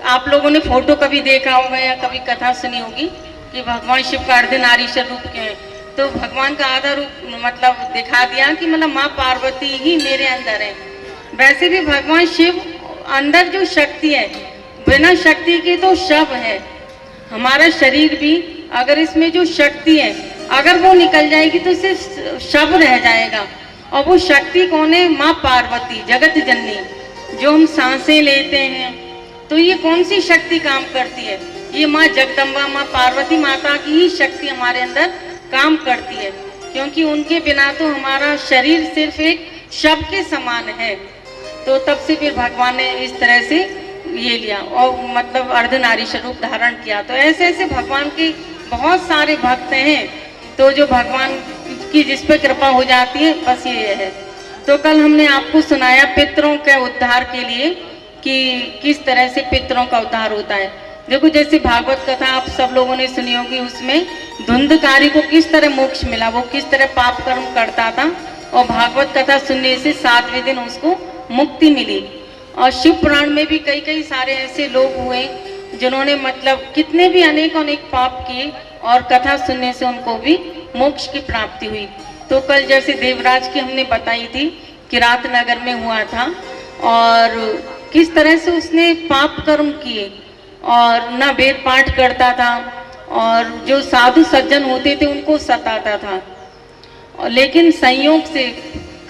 आप लोगों ने फोटो कभी देखा होगा या कभी कथा सुनी होगी कि भगवान शिव का अर्धनारीश्वर रूप क्या है। तो भगवान का आधा रूप मतलब दिखा दिया कि मतलब माँ पार्वती ही मेरे अंदर है। वैसे भी भगवान शिव अंदर जो शक्ति है, बिना शक्ति के तो शव है। हमारा शरीर भी अगर इसमें जो शक्ति है अगर वो निकल जाएगी तो सिर्फ शव रह जाएगा। और वो शक्ति कौन है? माँ पार्वती जगत जननी। जो हम सांसें लेते हैं तो ये कौन सी शक्ति काम करती है? ये माँ जगदम्बा, माँ पार्वती माता की ही शक्ति हमारे अंदर काम करती है, क्योंकि उनके बिना तो हमारा शरीर सिर्फ एक शव के समान है। तो तब से फिर भगवान ने इस तरह से ये लिया और मतलब अर्धनारीश्वर रूप धारण किया। तो ऐसे ऐसे भगवान के बहुत सारे भक्त हैं, तो जो भगवान की जिस पे कृपा हो जाती है बस ये है। तो कल हमने आपको सुनाया पितरों के उद्धार के लिए कि किस तरह से पितरों का उद्धार होता है। देखो जैसे भागवत कथा आप सब लोगों ने सुनी होगी, उसमें धुंधकारी को किस तरह मोक्ष मिला, वो किस तरह पाप कर्म करता था और भागवत कथा सुनने से 7वें दिन उसको मुक्ति मिली। और शिव पुराण में भी कई कई सारे ऐसे लोग हुए जिन्होंने मतलब कितने भी अनेक पाप किए और कथा सुनने से उनको भी मोक्ष की प्राप्ति हुई। तो कल जैसे देवराज की हमने बताई थी किरात नगर में हुआ था और किस तरह से उसने पाप कर्म किए और न वेद पाठ करता था और जो साधु सज्जन होते थे उनको सताता था। लेकिन संयोग से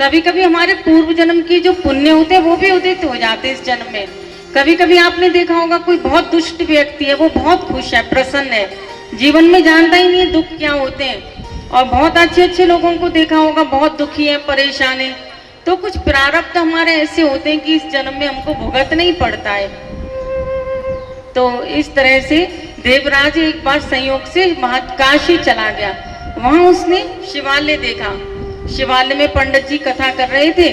कभी कभी हमारे पूर्व जन्म की जो पुण्य होते हैं वो भी उदित हो जाते इस जन्म में। कभी कभी आपने देखा होगा कोई बहुत दुष्ट व्यक्ति है, वो बहुत खुश है, प्रसन्न है, जीवन में जानता ही नहीं है दुख क्या होते हैं। और बहुत अच्छे अच्छे लोगों को देखा होगा बहुत दुखी है, परेशान है। तो कुछ प्रारब्ध हमारे ऐसे होते हैं कि इस जन्म में हमको भुगतना ही पड़ता है। तो इस तरह से देवराज एक बार संयोग से काशी चला गया। वहां उसने शिवालय देखा, शिवालय में पंडित जी कथा कर रहे थे,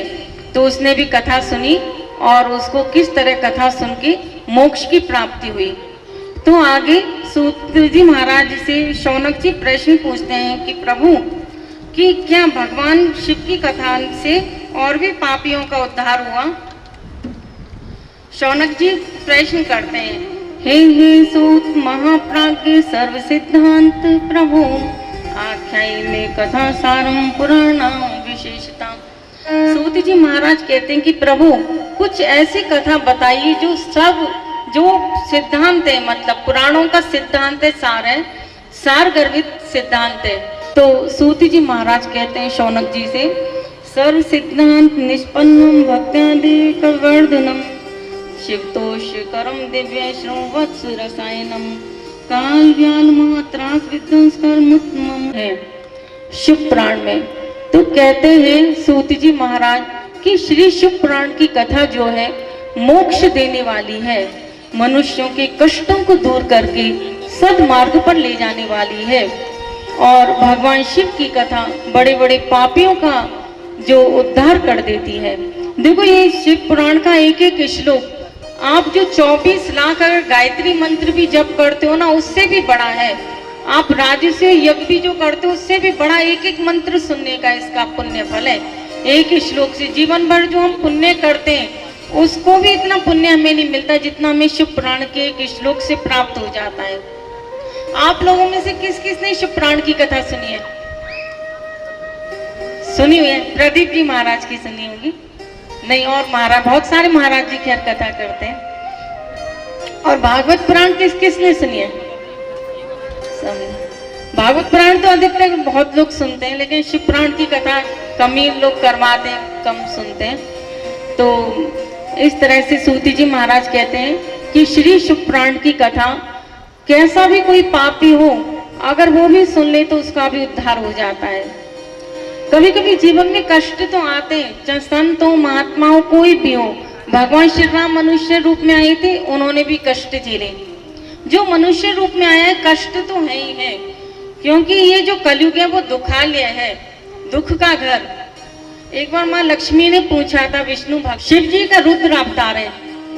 तो उसने भी कथा सुनी और उसको किस तरह कथा सुन के मोक्ष की प्राप्ति हुई। तो आगे सूत जी महाराज से शौनक जी प्रश्न पूछते हैं कि प्रभु कि क्या भगवान शिव की कथा से और भी पापियों का उद्धार हुआ। शौनक जी प्रश्न करते हैं, हे सूत महाप्राज्ञ सर्व सिद्धांत प्रभु आख्यायी में कथा सारम पुराणाम विशेषता। सूत जी महाराज कहते हैं कि प्रभु कुछ ऐसी कथा बताइए जो सब जो सिद्धांत है, मतलब पुराणों का सिद्धांत है, सार है, सार गर्भित सिद्धांत है। तो सूत जी महाराज कहते हैं शौनक जी से, सर्व सिद्धांत निष्पन्नम भक्त्यादि कवर्धनम शिवतोष करम दिव्य श्रवत्स रसायनम काल व्याल महात्रास विध्वंस कर्म है शिव पुराण में। तो कहते हैं सूत जी महाराज कि श्री शिव पुराण की कथा जो है मोक्ष देने वाली है, मनुष्यों के कष्टों को दूर करके सद्मार्ग पर ले जाने वाली है। और भगवान शिव की कथा बड़े बड़े पापियों का जो उद्धार कर देती है। देखो ये शिव पुराण का एक एक श्लोक आप जो 24 लाख अगर गायत्री मंत्र भी जप करते हो ना, उससे भी बड़ा है। आप राजस्व यज्ञ भी जो करते हो उससे भी बड़ा एक एक मंत्र सुनने का इसका पुण्य फल है। एक श्लोक से जीवन भर जो हम पुण्य करते हैं उसको भी इतना पुण्य हमें नहीं मिलता जितना हमें शिव पुराण के एक श्लोक से प्राप्त हो जाता है। आप लोगों में से किस किस ने शिव पुराण की कथा सुनी है? सुनी हुई है? प्रदीप जी महाराज की सुनी होगी। नहीं, और महाराज बहुत सारे महाराज जी खैर कथा करते हैं। और भागवत पुराण किस किस ने सुनी है? भागवत पुराण तो अधिकतर बहुत लोग सुनते हैं, लेकिन शिव पुराण की कथा कम ही लोग करवाते हैं, कम सुनते हैं। तो इस तरह से सूती जी महाराज कहते हैं कि श्री शिव पुराण की कथा कैसा भी कोई पापी हो अगर वो भी सुन ले तो उसका भी उद्धार हो जाता है। कभी कभी जीवन में कष्ट तो आते हैं, चाहे संत हो, महात्मा हो, कोई भी हो। भगवान श्री राम मनुष्य रूप में आए थे, उन्होंने भी कष्ट झेले। जो मनुष्य रूप में आया है कष्ट तो है ही है, क्योंकि ये जो कलयुग है वो दुखालय है, दुख का घर। एक बार माँ लक्ष्मी ने पूछा था विष्णु भक्त शिव जी का रुद्र अवतार है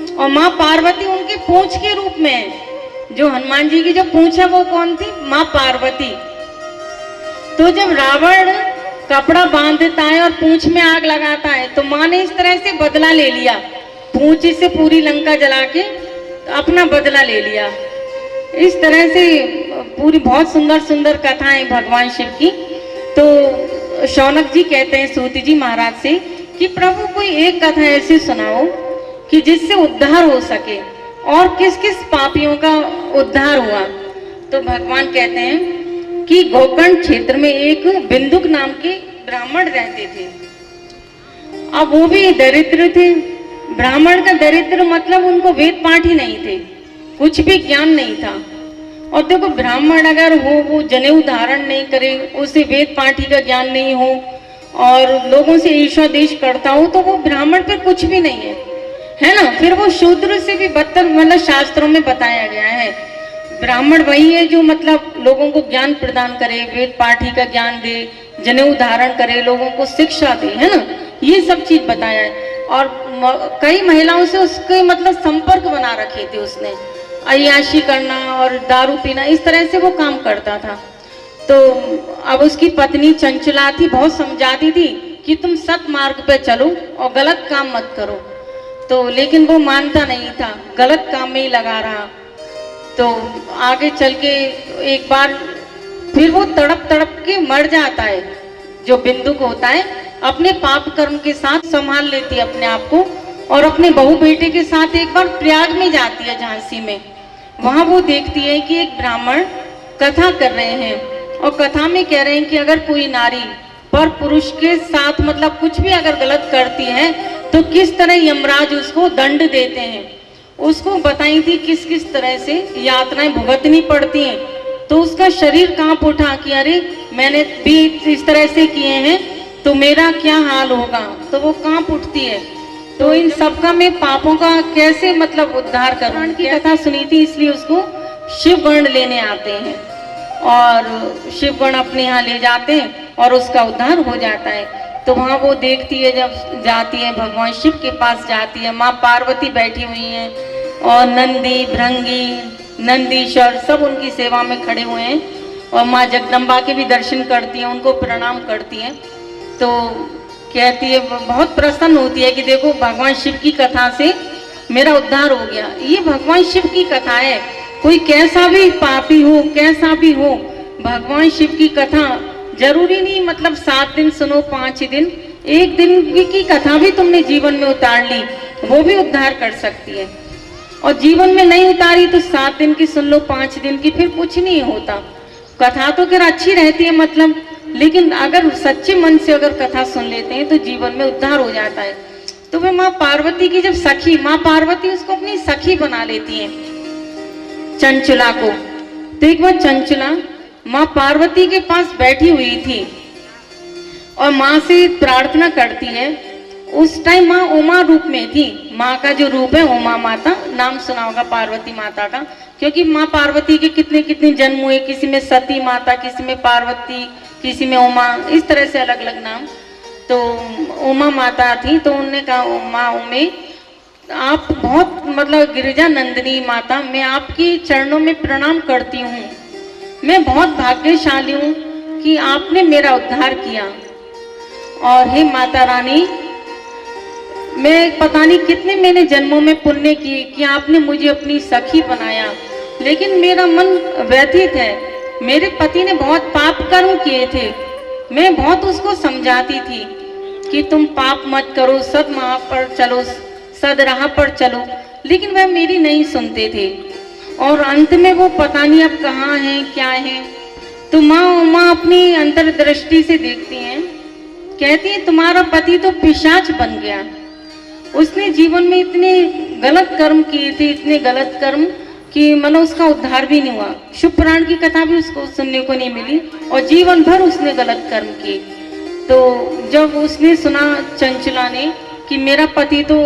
और माँ पार्वती उनके पूंछ के रूप में है। जो हनुमान जी की जो पूंछ है वो कौन थी? माँ पार्वती। तो जब रावण कपड़ा बांधता है और पूंछ में आग लगाता है तो माँ ने इस तरह से बदला ले लिया, पूंछ से पूरी लंका जला के अपना बदला ले लिया। इस तरह से पूरी बहुत सुंदर सुंदर कथाएं भगवान शिव की। तो शौनक जी कहते हैं सूत जी महाराज से कि प्रभु कोई एक कथा ऐसी सुनाओ कि जिससे उद्धार हो सके और किस किस पापियों का उद्धार हुआ। तो भगवान कहते हैं कि गोकर्ण क्षेत्र में एक बिंदुक नाम के ब्राह्मण रहते थे। अब वो भी दरिद्र थे। ब्राह्मण का दरिद्र मतलब उनको वेद पाठ ही नहीं थे, कुछ भी ज्ञान नहीं था, और देखो ब्राह्मण अगर हो वो जनेऊ धारण नहीं करे, उसे वेद पाठी का ज्ञान नहीं हो और लोगों से ईर्ष्या देश करता हो, तो वो ब्राह्मण पे कुछ भी नहीं है ना। फिर वो शूद्र से भी बदतर, मतलब शास्त्रों में बताया गया है। ब्राह्मण वही है जो मतलब लोगों को ज्ञान प्रदान करे, वेद पाठी का ज्ञान दे, जनेऊ धारण करे, लोगों को शिक्षा दे, है ना। ये सब चीज बताया है। और कई महिलाओं से उसके मतलब संपर्क बना रखे थे उसने, अय्याशी करना और दारू पीना, इस तरह से वो काम करता था। तो अब उसकी पत्नी चंचला थी, बहुत समझाती थी कि तुम सत मार्ग पे चलो और गलत काम मत करो, तो लेकिन वो मानता नहीं था, गलत काम में ही लगा रहा। तो आगे चल के एक बार फिर वो तड़प तड़प के मर जाता है। जो बिंदु को होता है अपने पाप कर्म के साथ संभाल लेती है अपने आप को, और अपने बहू बेटे के साथ एक बार प्रयाग में जाती है, झांसी में। वहां वो देखती है कि एक ब्राह्मण कथा कर रहे हैं और कथा में कह रहे हैं कि अगर कोई नारी पर पुरुष के साथ मतलब कुछ भी अगर गलत करती है तो किस तरह यमराज उसको दंड देते हैं। उसको बताई थी किस किस तरह से यातनाएं भुगतनी पड़ती हैं। तो उसका शरीर कांप उठा कि अरे मैंने भी इस तरह से किए हैं तो मेरा क्या हाल होगा, तो वो कांप उठती है। तो इन सब का मैं पापों का कैसे मतलब उद्धार करूं की कथा सुनी थी, इसलिए उसको शिवगण लेने आते हैं और शिवगण अपने यहाँ ले जाते हैं और उसका उद्धार हो जाता है। तो वहाँ वो देखती है, जब जाती है भगवान शिव के पास जाती है, माँ पार्वती बैठी हुई हैं और नंदी भृंगी नंदीश्वर सब उनकी सेवा में खड़े हुए हैं, और माँ जगदम्बा के भी दर्शन करती हैं, उनको प्रणाम करती हैं। तो कहती है, बहुत प्रसन्न होती है कि देखो भगवान शिव की कथा से मेरा उद्धार हो गया। ये भगवान शिव की कथा है, कोई कैसा भी पापी हो कैसा भी हो, भगवान शिव की कथा जरूरी नहीं मतलब 7 दिन सुनो 5 दिन, एक दिन की कथा भी तुमने जीवन में उतार ली वो भी उद्धार कर सकती है। और जीवन में नहीं उतारी तो 7 दिन की सुन लो 5 दिन की, फिर कुछ नहीं होता। कथा तो फिर अच्छी रहती है मतलब, लेकिन अगर सच्चे मन से अगर कथा सुन लेते हैं तो जीवन में उद्धार हो जाता है। तो वे माँ पार्वती की जब सखी, माँ पार्वती उसको अपनी सखी बना लेती हैं चंचला को। तो एक बार चंचला माँ पार्वती के पास बैठी हुई थी और माँ से प्रार्थना करती है। उस टाइम माँ उमा रूप में थी, माँ का जो रूप है उमा माता, नाम सुना होगा पार्वती माता का, क्योंकि माँ पार्वती के कितने कितने जन्म हुए, किसी में सती माता, किसी में पार्वती, किसी में उमा, इस तरह से अलग अलग नाम। तो उमा माता थी, तो उन्होंने कहा माँ उमे आप बहुत मतलब गिरिजा नंदिनी माता, मैं आपकी चरणों में प्रणाम करती हूँ, मैं बहुत भाग्यशाली हूँ कि आपने मेरा उद्धार किया। और हे माता रानी, मैं पता नहीं कितने मैंने जन्मों में पुण्य किए कि आपने मुझे अपनी सखी बनाया, लेकिन मेरा मन व्यथित है। मेरे पति ने बहुत पाप कर्म किए थे, मैं बहुत उसको समझाती थी कि तुम पाप मत करो, सद मार्ग पर चलो, सद राह पर चलो, लेकिन वह मेरी नहीं सुनते थे। और अंत में वो पता नहीं अब कहाँ हैं क्या हैं। तो माँ अपनी अंतर्दृष्टि से देखती हैं, कहती है तुम्हारा पति तो पिशाच बन गया, उसने जीवन में इतने गलत कर्म किए थे, इतने गलत कर्म कि मानो उसका उद्धार भी नहीं हुआ। शिव पुराण की कथा भी उसको सुनने को नहीं मिली और जीवन भर उसने गलत कर्म किए। तो जब उसने सुना चंचला ने कि मेरा पति तो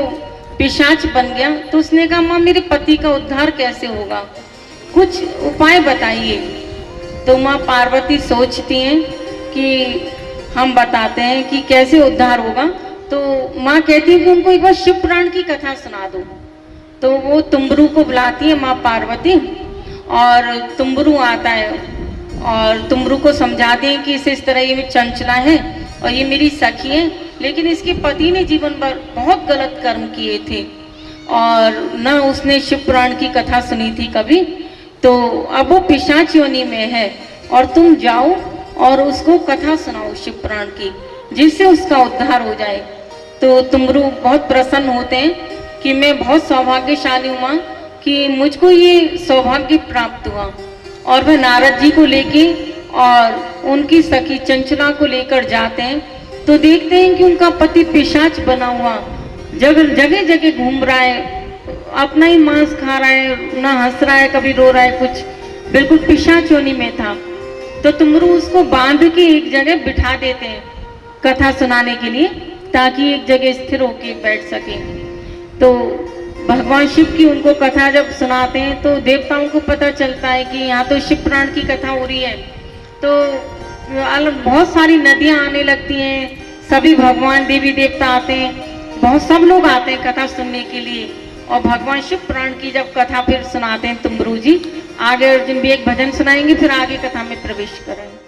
पिशाच बन गया, तो उसने कहा माँ मेरे पति का उद्धार कैसे होगा, कुछ उपाय बताइए। तो माँ पार्वती सोचती हैं कि हम बताते हैं कि कैसे उद्धार होगा। तो माँ कहती है कि उनको एक बार शिव पुराण की कथा सुना दो। तो वो तुम्बरू को बुलाती है माँ पार्वती, और तुम्बरू आता है और तुम्बरू को समझाते हैं कि इस तरह ये चंचला है और ये मेरी सखी है, लेकिन इसके पति ने जीवन भर बहुत गलत कर्म किए थे और न उसने शिव पुराण की कथा सुनी थी कभी। तो अब वो पिशाच योनि में है और तुम जाओ और उसको कथा सुनाओ शिव पुराण की, जिससे उसका उद्धार हो जाए। तो तुम्बरू बहुत प्रसन्न होते हैं कि मैं बहुत सौभाग्यशाली हुआ कि मुझको ये सौभाग्य प्राप्त हुआ। और वह नारद जी को लेके और उनकी सखी चंचला को लेकर जाते हैं, तो देखते हैं कि उनका पति पिशाच बना हुआ जगह जगह घूम रहा है, अपना ही मांस खा रहा है, ना हंस रहा है, कभी रो रहा है कुछ। बिल्कुल पिशाचोनी में था। तो तुमरू उसको बांध के एक जगह बिठा देते हैं कथा सुनाने के लिए, ताकि एक जगह स्थिर होके बैठ सके। तो भगवान शिव की उनको कथा जब सुनाते हैं तो देवताओं को पता चलता है कि यहाँ तो शिव पुराण की कथा हो रही है। तो बहुत सारी नदियाँ आने लगती हैं, सभी भगवान देवी देवता आते हैं, बहुत सब लोग आते हैं कथा सुनने के लिए। और भगवान शिव पुराण की जब कथा फिर सुनाते हैं तुमरू जी, आगे अर्जुन भी एक भजन सुनाएंगे, फिर आगे कथा में प्रवेश करेंगे।